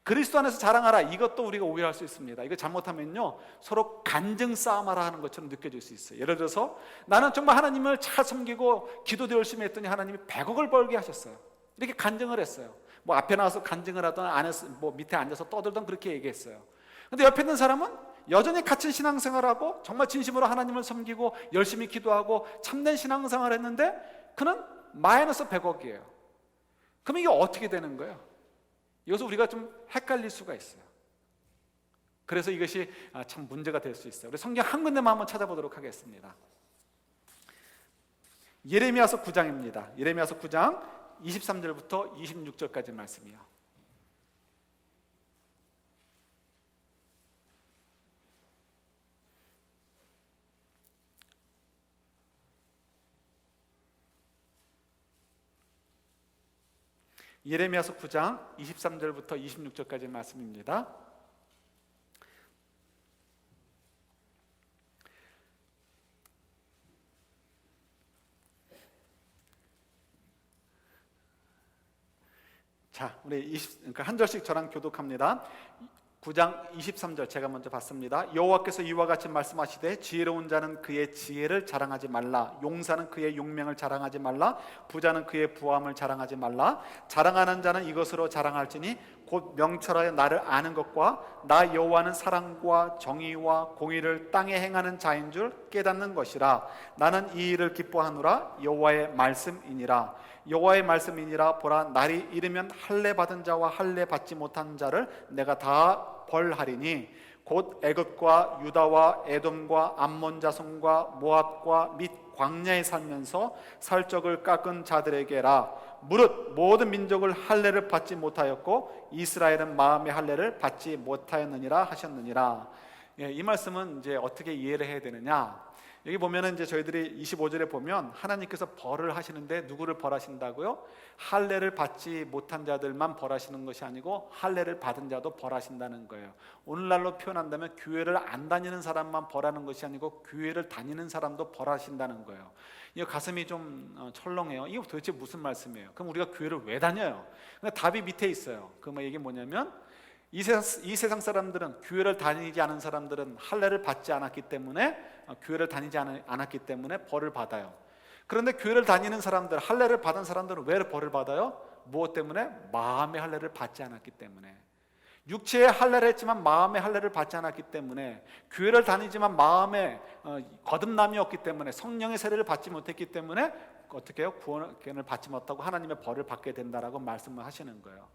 그리스도 안에서 자랑하라, 이것도 우리가 오해할 수 있습니다. 이거 잘못하면요 서로 간증 싸움하라 하는 것처럼 느껴질 수 있어요. 예를 들어서 나는 정말 하나님을 잘 섬기고 기도도 열심히 했더니 하나님이 100억을 벌게 하셨어요. 이렇게 간증을 했어요. 뭐 앞에 나와서 간증을 하든 안에서 뭐 밑에 앉아서 떠들던 그렇게 얘기했어요. 근데 옆에 있는 사람은 여전히 갇힌 신앙생활하고 정말 진심으로 하나님을 섬기고 열심히 기도하고 참된 신앙생활을 했는데 그는 마이너스 100억이에요. 그럼 이게 어떻게 되는 거예요? 이것을 우리가 좀 헷갈릴 수가 있어요. 그래서 이것이 참 문제가 될 수 있어요. 우리 성경 한 군데만 한번 찾아보도록 하겠습니다. 예레미야서 9장입니다. 예레미야서 9장 23절부터 26절까지 말씀이요. 예레미야서 9장 23절부터 26절까지 말씀입니다. 자, 우리 그러니까 한 절씩 저랑 교독합니다. 9장 23절 제가 먼저 봤습니다. 여호와께서 이와 같이 말씀하시되 지혜로운 자는 그의 지혜를 자랑하지 말라. 용사는 그의 용명을 자랑하지 말라. 부자는 그의 부함을 자랑하지 말라. 자랑하는 자는 이것으로 자랑할지니 곧 명철하여 나를 아는 것과 나 여호와는 사랑과 정의와 공의를 땅에 행하는 자인 줄 깨닫는 것이라. 나는 이 일을 기뻐하노라. 여호와의 말씀이니라. 여호와의 말씀이니라. 보라, 날이 이르면 할례 받은 자와 할례 받지 못한 자를 내가 다 벌하리니 곧 애굽과 유다와 에돔과 암몬 자손과 모압과 및 광야에 살면서 살적을 깎은 자들에게라. 무릇 모든 민족을 할례를 받지 못하였고 이스라엘은 마음의 할례를 받지 못하였느니라 하셨느니라. 이 말씀은 이제 어떻게 이해를 해야 되느냐? 여기 보면은 이제 저희들이 25절에 보면 하나님께서 벌을 하시는데 누구를 벌하신다고요? 할례를 받지 못한 자들만 벌하시는 것이 아니고 할례를 받은 자도 벌하신다는 거예요. 오늘날로 표현한다면 교회를 안 다니는 사람만 벌하는 것이 아니고 교회를 다니는 사람도 벌하신다는 거예요. 이거 가슴이 좀 철렁해요. 이거 도대체 무슨 말씀이에요? 그럼 우리가 교회를 왜 다녀요? 그러니까 답이 밑에 있어요. 그 이게 뭐냐면 이 세상 사람들은, 교회를 다니지 않은 사람들은 할례를 받지 않았기 때문에, 교회를 다니지 않았기 때문에 벌을 받아요. 그런데 교회를 다니는 사람들, 할례를 받은 사람들은 왜 벌을 받아요? 무엇 때문에? 마음의 할례를 받지 않았기 때문에. 육체의 할례를 했지만 마음의 할례를 받지 않았기 때문에, 교회를 다니지만 마음에 거듭남이 없기 때문에, 성령의 세례를 받지 못했기 때문에 어떻게 해요? 구원을 받지 못하고 하나님의 벌을 받게 된다라고 말씀을 하시는 거예요.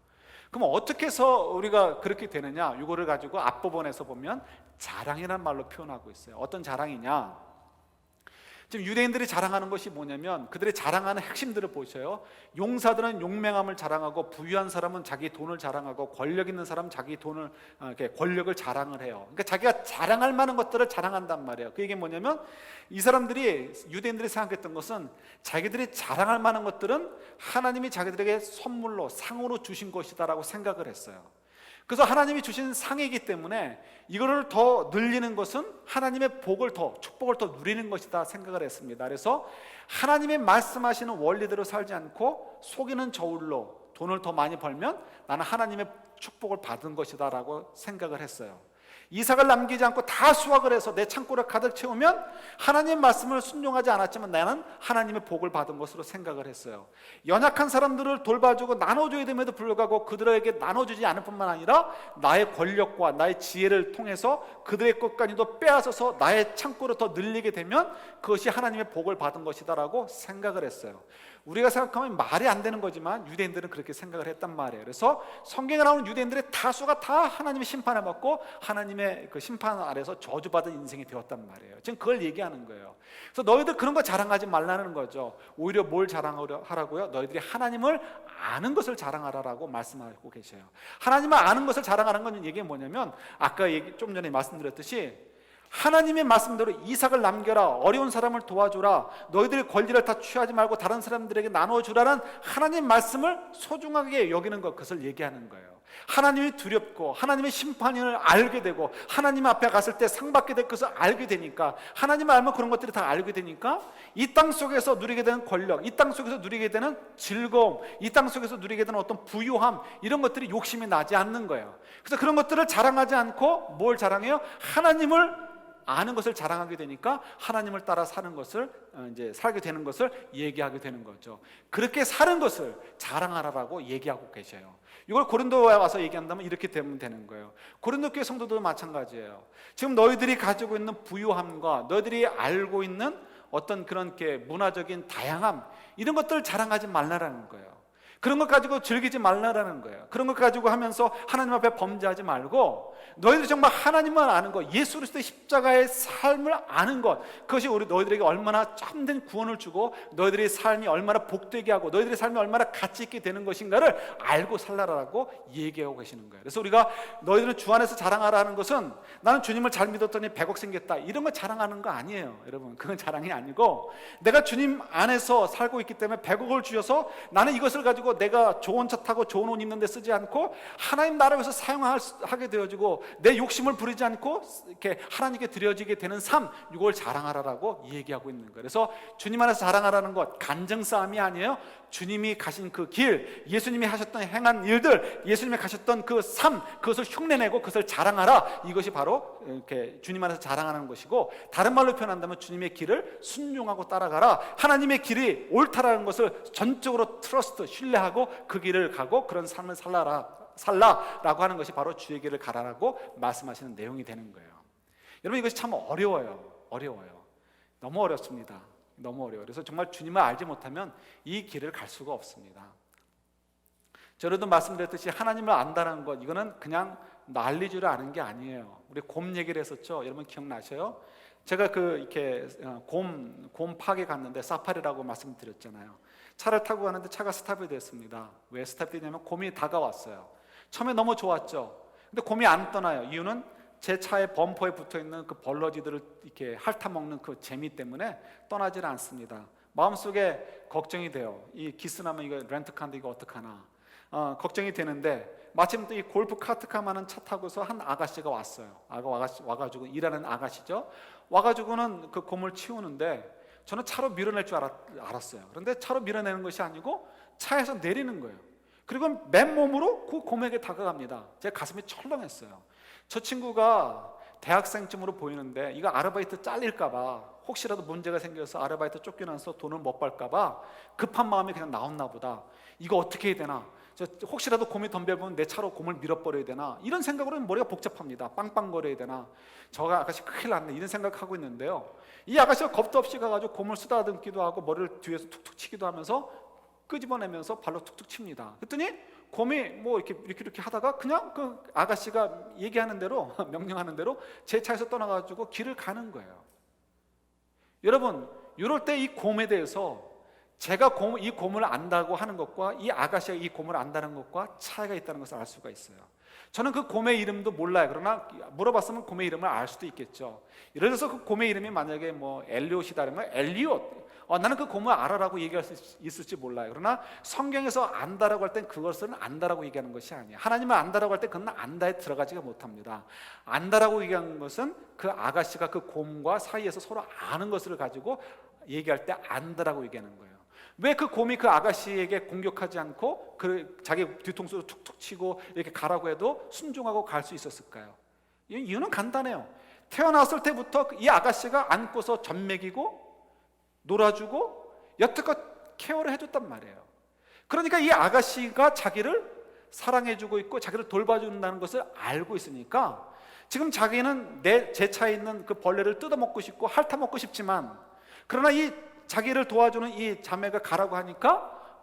그럼 어떻게 해서 우리가 그렇게 되느냐? 이거를 가지고 앞부분에서 보면 자랑이라는 말로 표현하고 있어요. 어떤 자랑이냐? 지금 유대인들이 자랑하는 것이 뭐냐면 그들이 자랑하는 핵심들을 보셔요. 용사들은 용맹함을 자랑하고, 부유한 사람은 자기 돈을 자랑하고, 권력 있는 사람은 자기 돈을 이렇게 권력을 자랑을 해요. 그러니까 자기가 자랑할 만한 것들을 자랑한단 말이에요. 그게 뭐냐면 이 사람들이, 유대인들이 생각했던 것은 자기들이 자랑할 만한 것들은 하나님이 자기들에게 선물로, 상으로 주신 것이다라고 생각을 했어요. 그래서 하나님이 주신 상이기 때문에 이거를 더 늘리는 것은 하나님의 복을 더, 축복을 더 누리는 것이다 생각을 했습니다. 그래서 하나님의 말씀하시는 원리대로 살지 않고 속이는 저울로 돈을 더 많이 벌면 나는 하나님의 축복을 받은 것이다 라고 생각을 했어요. 이삭을 남기지 않고 다 수확을 해서 내 창고를 가득 채우면 하나님의 말씀을 순종하지 않았지만 나는 하나님의 복을 받은 것으로 생각을 했어요. 연약한 사람들을 돌봐주고 나눠줘야 됨에도 불구하고 그들에게 나눠주지 않을 뿐만 아니라 나의 권력과 나의 지혜를 통해서 그들의 것까지도 빼앗아서 나의 창고를 더 늘리게 되면 그것이 하나님의 복을 받은 것이다 라고 생각을 했어요. 우리가 생각하면 말이 안 되는 거지만 유대인들은 그렇게 생각을 했단 말이에요. 그래서 성경에 나오는 유대인들의 다수가 다 하나님의 심판을 받고 하나님의 그 심판 아래서 저주받은 인생이 되었단 말이에요. 지금 그걸 얘기하는 거예요. 그래서 너희들 그런 거 자랑하지 말라는 거죠. 오히려 뭘 자랑하라고요? 너희들이 하나님을 아는 것을 자랑하라라고 말씀하고 계셔요. 하나님을 아는 것을 자랑하는 건 얘기가 뭐냐면 아까 좀 전에 말씀드렸듯이 하나님의 말씀대로 이삭을 남겨라, 어려운 사람을 도와주라, 너희들의 권리를 다 취하지 말고 다른 사람들에게 나눠주라는 하나님 말씀을 소중하게 여기는 것, 그것을 얘기하는 거예요. 하나님이 두렵고 하나님의 심판을 알게 되고 하나님 앞에 갔을 때 상 받게 될 것을 알게 되니까, 하나님을 알면 그런 것들이 다 알게 되니까 이 땅 속에서 누리게 되는 권력, 이 땅 속에서 누리게 되는 즐거움, 이 땅 속에서 누리게 되는 어떤 부유함, 이런 것들이 욕심이 나지 않는 거예요. 그래서 그런 것들을 자랑하지 않고 뭘 자랑해요? 하나님을 아는 것을 자랑하게 되니까 하나님을 따라 사는 것을, 이제 살게 되는 것을 얘기하게 되는 거죠. 그렇게 사는 것을 자랑하라고 얘기하고 계셔요. 이걸 고린도에 와서 얘기한다면 이렇게 되면 되는 거예요. 고린도 교회 성도도 마찬가지예요. 지금 너희들이 가지고 있는 부유함과 너희들이 알고 있는 어떤 그런 게 문화적인 다양함, 이런 것들을 자랑하지 말라라는 거예요. 그런 것 가지고 즐기지 말라라는 거예요. 그런 것 가지고 하면서 하나님 앞에 범죄하지 말고 너희들이 정말 하나님만 아는 것, 예수 그리스도의 십자가의 삶을 아는 것, 그것이 너희들에게 얼마나 참된 구원을 주고 너희들의 삶이 얼마나 복되게 하고 너희들의 삶이 얼마나 가치 있게 되는 것인가를 알고 살라라고 얘기하고 계시는 거예요. 그래서 우리가 너희들은 주 안에서 자랑하라는 것은 나는 주님을 잘 믿었더니 100억 생겼다, 이런 거 자랑하는 거 아니에요. 여러분, 그건 자랑이 아니고 내가 주님 안에서 살고 있기 때문에 100억을 주셔서 나는 이것을 가지고 내가 좋은 차 타고 좋은 옷 입는 데 쓰지 않고 하나님 나라를 위해서 사용하게 되어지고 내 욕심을 부리지 않고 이렇게 하나님께 드려지게 되는 삶, 이걸 자랑하라라고 얘기하고 있는 거예요. 그래서 주님 안에서 자랑하라는 것, 간증 싸움이 아니에요. 주님이 가신 그 길, 예수님이 하셨던 행한 일들, 예수님이 가셨던 그 삶, 그것을 흉내내고 그것을 자랑하라, 이것이 바로 이렇게 주님 안에서 자랑하는 것이고, 다른 말로 표현한다면 주님의 길을 순종하고 따라가라, 하나님의 길이 옳다라는 것을 전적으로 트러스트, 신뢰하고 그 길을 가고 그런 삶을 살라라고 하는 것이 바로 주의 길을 가라라고 말씀하시는 내용이 되는 거예요. 여러분, 이것이 참 어려워요. 너무 어렵습니다. 너무 어려워요. 그래서 정말 주님을 알지 못하면 이 길을 갈 수가 없습니다. 저로도 말씀드렸듯이 하나님을 안다는 것, 이거는 그냥 난리주를 아는 게 아니에요. 우리 곰 얘기를 했었죠. 여러분 기억나셔요? 제가 이렇게 곰 파게 갔는데, 사파리라고 말씀드렸잖아요. 차를 타고 가는데 차가 스탑이 됐습니다. 왜 스탑이 되냐면 곰이 다가왔어요. 처음에 너무 좋았죠. 근데 곰이 안 떠나요. 이유는 제 차의 범퍼에 붙어있는 그 벌러지들을 이렇게 핥아먹는 그 재미 때문에 떠나질 않습니다. 마음속에 걱정이 돼요. 이 기스나면 이거 렌트카인데 이거 어떡하나, 걱정이 되는데 마침 또 이 골프 카트카만한 차 타고서 한 아가씨가 왔어요. 와가지고 일하는 아가씨죠. 와가지고는 그 곰을 치우는데 저는 차로 밀어낼 줄 알았어요. 그런데 차로 밀어내는 것이 아니고 차에서 내리는 거예요. 그리고 맨몸으로 그 곰에게 다가갑니다. 제 가슴이 철렁했어요. 저 친구가 대학생쯤으로 보이는데 이거 아르바이트 잘릴까봐, 혹시라도 문제가 생겨서 아르바이트 쫓겨나서 돈을 못 벌까봐 급한 마음이 그냥 나왔나 보다. 이거 어떻게 해야 되나, 혹시라도 곰이 덤벼보면 내 차로 곰을 밀어버려야 되나, 이런 생각으로 머리가 복잡합니다. 빵빵거려야 되나, 저 아가씨 큰일 났네, 이런 생각하고 있는데요, 이 아가씨가 겁도 없이 가가지고 곰을 쓰다듬기도 하고 머리를 뒤에서 툭툭 치기도 하면서 끄집어내면서 발로 툭툭 칩니다. 그랬더니 곰이 뭐 이렇게 하다가 그냥 그 아가씨가 얘기하는 대로 명령하는 대로 제 차에서 떠나가지고 길을 가는 거예요. 여러분, 이럴 때 이 곰에 대해서 제가 이 곰을 안다고 하는 것과 이 아가씨가 이 곰을 안다는 것과 차이가 있다는 것을 알 수가 있어요. 저는 그 곰의 이름도 몰라요. 그러나 물어봤으면 곰의 이름을 알 수도 있겠죠. 예를 들어서 그 곰의 이름이 만약에 뭐 엘리옷이다면 엘리옷, 나는 그 곰을 알아라고 얘기할 수 있을지 몰라요. 그러나 성경에서 안다라고 할 땐 그것은 안다라고 얘기하는 것이 아니에요. 하나님을 안다라고 할 때 그건 안다에 들어가지가 못합니다. 안다라고 얘기하는 것은 그 아가씨가 그 곰과 사이에서 서로 아는 것을 가지고 얘기할 때 안다라고 얘기하는 거예요. 왜 그 곰이 그 아가씨에게 공격하지 않고 자기 뒤통수로 툭툭 치고 이렇게 가라고 해도 순종하고 갈 수 있었을까요? 이유는 간단해요. 태어났을 때부터 이 아가씨가 안고서 젖 먹이고 놀아주고 여태껏 케어를 해줬단 말이에요. 그러니까 이 아가씨가 자기를 사랑해주고 있고 자기를 돌봐준다는 것을 알고 있으니까 지금 자기는 제 차에 있는 그 벌레를 뜯어먹고 싶고 핥아먹고 싶지만, 그러나 이 자기를 도와주는 이 자매가 가라고 하니까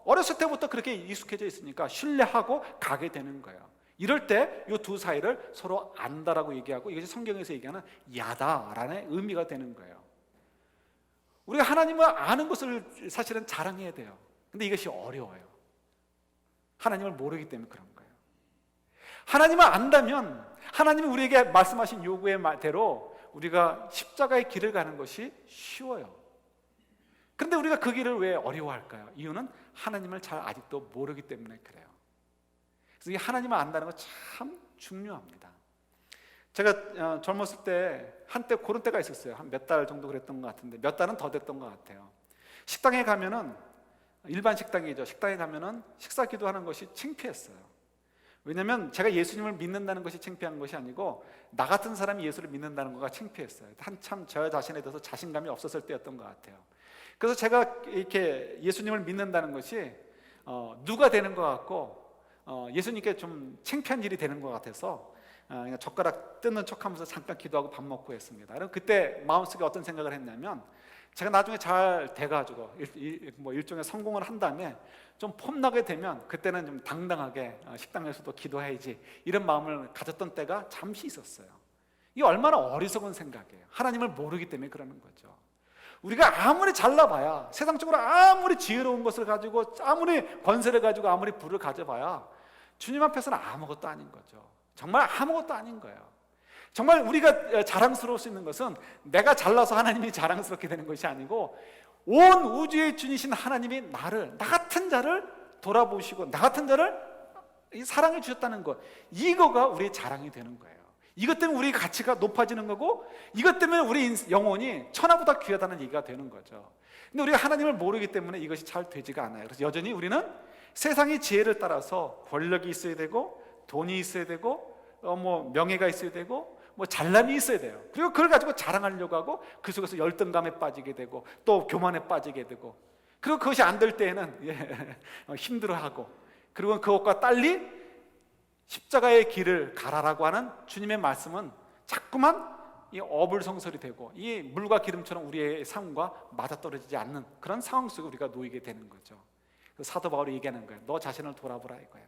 어렸을 때부터 그렇게 익숙해져 있으니까 신뢰하고 가게 되는 거예요. 이럴 때 이 두 사이를 서로 안다라고 얘기하고, 이것이 성경에서 얘기하는 야다라는 의미가 되는 거예요. 우리가 하나님을 아는 것을 사실은 자랑해야 돼요. 근데 이것이 어려워요. 하나님을 모르기 때문에 그런 거예요. 하나님을 안다면 하나님이 우리에게 말씀하신 요구의 말대로 우리가 십자가의 길을 가는 것이 쉬워요. 그런데 우리가 그 길을 왜 어려워할까요? 이유는 하나님을 잘 아직도 모르기 때문에 그래요. 그래서 이 하나님을 안다는 거 참 중요합니다. 제가 젊었을 때 한때 그런 때가 있었어요. 한 몇 달 정도 그랬던 것 같은데, 몇 달은 더 됐던 것 같아요. 식당에 가면은, 일반 식당이죠. 식당에 가면은 식사 기도하는 것이 창피했어요. 왜냐하면 제가 예수님을 믿는다는 것이 창피한 것이 아니고 나 같은 사람이 예수를 믿는다는 것가 창피했어요. 한참 저 자신에 대해서 자신감이 없었을 때였던 것 같아요. 그래서 제가 이렇게 예수님을 믿는다는 것이 누가 되는 것 같고 예수님께 좀 창피한 일이 되는 것 같아서 그냥 젓가락 뜯는 척하면서 잠깐 기도하고 밥 먹고 했습니다. 그럼 그때 마음속에 어떤 생각을 했냐면, 제가 나중에 잘 돼가지고 일종의 성공을 한 다음에 좀 폼나게 되면 그때는 좀 당당하게 식당에서도 기도해야지, 이런 마음을 가졌던 때가 잠시 있었어요. 이게 얼마나 어리석은 생각이에요. 하나님을 모르기 때문에 그러는 거죠. 우리가 아무리 잘나봐야, 세상적으로 아무리 지혜로운 것을 가지고 아무리 권세를 가지고 아무리 부를 가져봐야 주님 앞에서는 아무것도 아닌 거죠. 정말 아무것도 아닌 거예요. 정말 우리가 자랑스러울 수 있는 것은 내가 잘나서 하나님이 자랑스럽게 되는 것이 아니고, 온 우주의 주이신 하나님이 나 같은 자를 돌아보시고 나 같은 자를 사랑해 주셨다는 것, 이거가 우리의 자랑이 되는 거예요. 이것 때문에 우리의 가치가 높아지는 거고, 이것 때문에 우리 영혼이 천하보다 귀하다는 얘기가 되는 거죠. 근데 우리가 하나님을 모르기 때문에 이것이 잘 되지가 않아요. 그래서 여전히 우리는 세상의 지혜를 따라서 권력이 있어야 되고, 돈이 있어야 되고, 명예가 있어야 되고, 잘남이 있어야 돼요. 그리고 그걸 가지고 자랑하려고 하고, 그 속에서 열등감에 빠지게 되고 또 교만에 빠지게 되고, 그리고 그것이 안 될 때에는 힘들어하고, 그리고 그것과 달리 십자가의 길을 가라라고 하는 주님의 말씀은 자꾸만 이 어불성설이 되고, 이 물과 기름처럼 우리의 삶과 맞아떨어지지 않는 그런 상황 속에 우리가 놓이게 되는 거죠. 사도 바울이 얘기하는 거예요. 너 자신을 돌아보라 이거예요.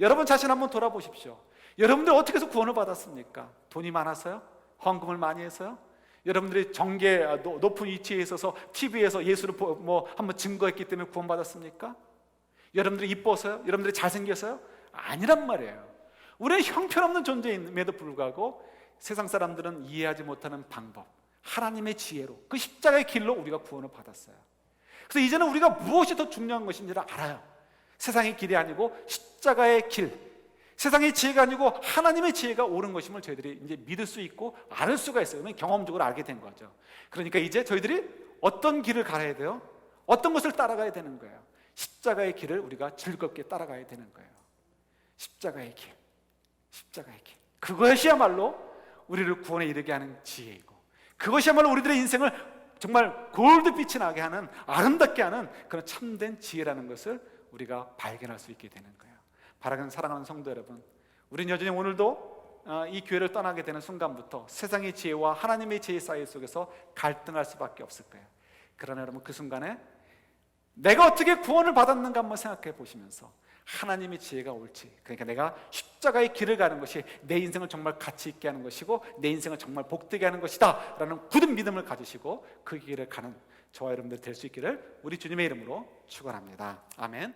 여러분 자신 한번 돌아보십시오. 여러분들 어떻게 해서 구원을 받았습니까? 돈이 많아서요? 헌금을 많이 해서요? 여러분들이 정계 높은 위치에 있어서 TV에서 예수를 한번 증거했기 때문에 구원받았습니까? 여러분들이 이뻐서요? 여러분들이 잘생겨서요? 아니란 말이에요. 우리는 형편없는 존재임에도 불구하고 세상 사람들은 이해하지 못하는 방법, 하나님의 지혜로, 그 십자가의 길로 우리가 구원을 받았어요. 그래서 이제는 우리가 무엇이 더 중요한 것인지를 알아요. 세상의 길이 아니고 십자가의 길, 세상의 지혜가 아니고 하나님의 지혜가 옳은 것임을 저희들이 이제 믿을 수 있고 알 수가 있어요. 경험적으로 알게 된 거죠. 그러니까 이제 저희들이 어떤 길을 가야 돼요? 어떤 것을 따라가야 되는 거예요? 십자가의 길을 우리가 즐겁게 따라가야 되는 거예요. 십자가의 길, 십자가의 길. 그것이야말로 우리를 구원에 이르게 하는 지혜이고, 그것이야말로 우리들의 인생을 정말 골드빛이 나게 하는, 아름답게 하는 그런 참된 지혜라는 것을 우리가 발견할 수 있게 되는 거예요. 사랑하는 성도 여러분, 우리는 여전히 오늘도 이 교회를 떠나게 되는 순간부터 세상의 지혜와 하나님의 지혜 사이 속에서 갈등할 수밖에 없을 거예요. 그러나 여러분, 그 순간에 내가 어떻게 구원을 받았는가 한번 생각해 보시면서 하나님의 지혜가 옳지, 그러니까 내가 십자가의 길을 가는 것이 내 인생을 정말 가치 있게 하는 것이고 내 인생을 정말 복되게 하는 것이다 라는 굳은 믿음을 가지시고 그 길을 가는 저와 여러분들 될 수 있기를 우리 주님의 이름으로 축원합니다. 아멘.